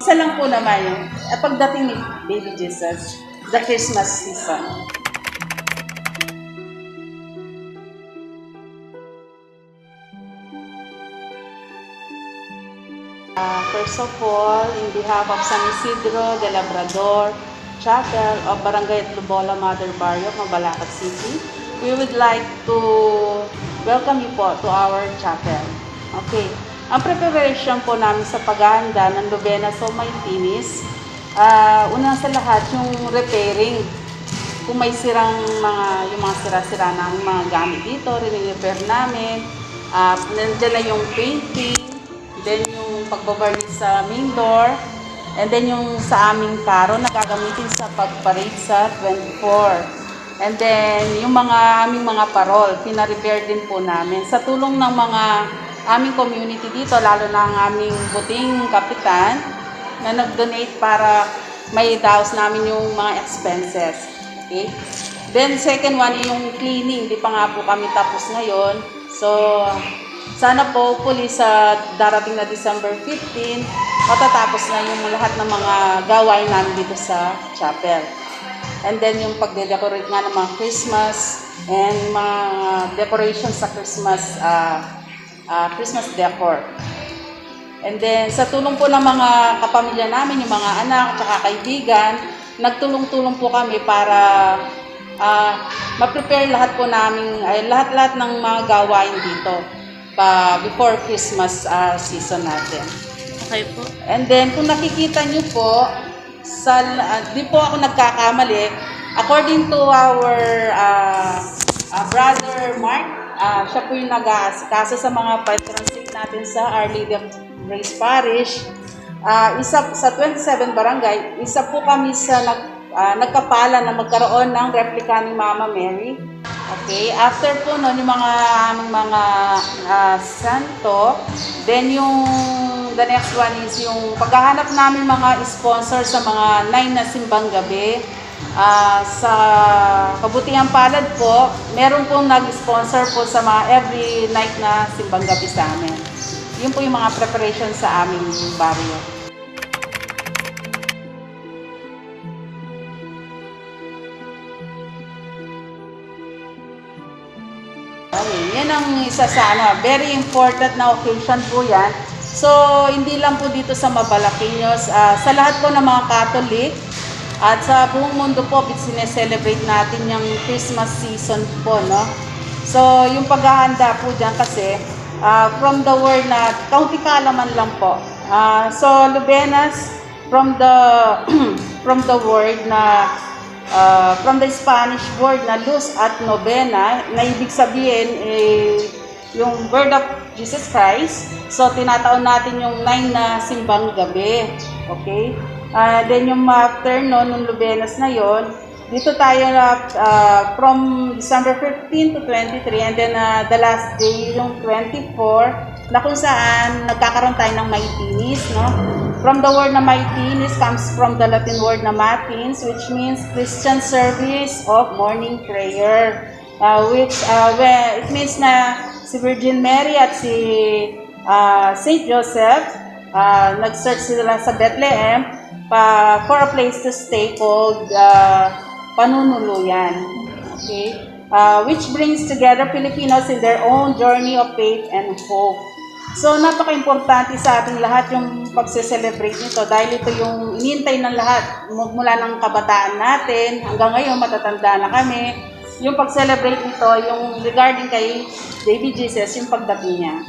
Isa lang po naman yung pagdating ni Baby Jesus, the Christmas season. First of all, in behalf of San Isidro de Labrador Chapel of Barangay Lubola Mother Barrio, Mabalacat City, we would like to welcome you po to our chapel. Okay. Ang preparation po namin sa paghahanda ng Lubena So May Tinis, una sa lahat yung repairing. Kung may yung mga sira-sira ng mga gamit dito, rin-repair namin. Nandiyan na yung painting, then yung pagbabarniz sa main door, and then yung sa aming karo na gagamitin sa pag-parade sa 24. And then yung aming mga parol, pina-repair din po namin. Sa tulong ng mga aming community dito, lalo na ang aming buting kapitan na nag-donate para may daos namin yung mga expenses. Okay? Then second one, yung cleaning. Di pa nga po kami tapos ngayon. So, sana po hopefully sa darating na December 15, matatapos na yung lahat ng mga gawain namin dito sa chapel. And then yung pagde-decorate nga ng mga Christmas and mga decorations sa Christmas Christmas decor. And then sa tulong po ng mga kapamilya namin, yung mga anak at saka kaibigan, nagtulong-tulong po kami para ma-prepare lahat po namin, lahat-lahat ng mga gawain dito before Christmas season natin. Okay po. And then kung nakikita nyo po, di po ako nagkakamali, according to our brother Mark, siya po yung nag-aasikaso sa mga patron saint natin sa Our Lady of Grace Parish. Sa 27 barangay, isa po kami sa nagkapala na magkaroon ng replika ni Mama Mary. Okay, after po nun, yung mga santo, then the next one is yung paghahanap namin mga sponsor sa mga 9 na simbang gabi. Sa kabutihang palad po, meron pong nag-sponsor po sa mga every night na simbang gabi sa amin. Yun po yung mga preparation sa aming barrio. Okay, yan ang isa sa very important na occasion po yan. So, hindi lang po dito sa Mabalaquiños, sa lahat po ng mga Catholic at sa buong mundo po, sineselebrate natin yung Christmas season po, no? So, yung paghahanda po dyan kasi, from the word na, kaunti kaalaman lang po. So, Lubenas, from the word na, from the Spanish word na luz at novena, na ibig sabihin yung word of Jesus Christ. So, tinataon natin yung 9 na simbang gabi. Okay? Then yung afternoon, nung Lubenas na yon, dito tayo from December 15 to 23, and then the last day, yung 24, na kung saan nagkakaroon tayo ng Maitinis, no? From the word na Maitinis comes from the Latin word na Matins, which means Christian service of morning prayer. Which it means na si Virgin Mary at si Saint Joseph, nag-search sila sa Bethlehem for a place to stay called Panunuluyan. Okay? Which brings together Filipinos in their own journey of faith and hope. So, napaka-importante sa ating lahat yung pagse-celebrate nito dahil ito yung inintay ng lahat mula ng kabataan natin hanggang ngayon matatanda na kami. Yung pag-celebrate nito, yung regarding kay Baby Jesus, yung pagdating niya.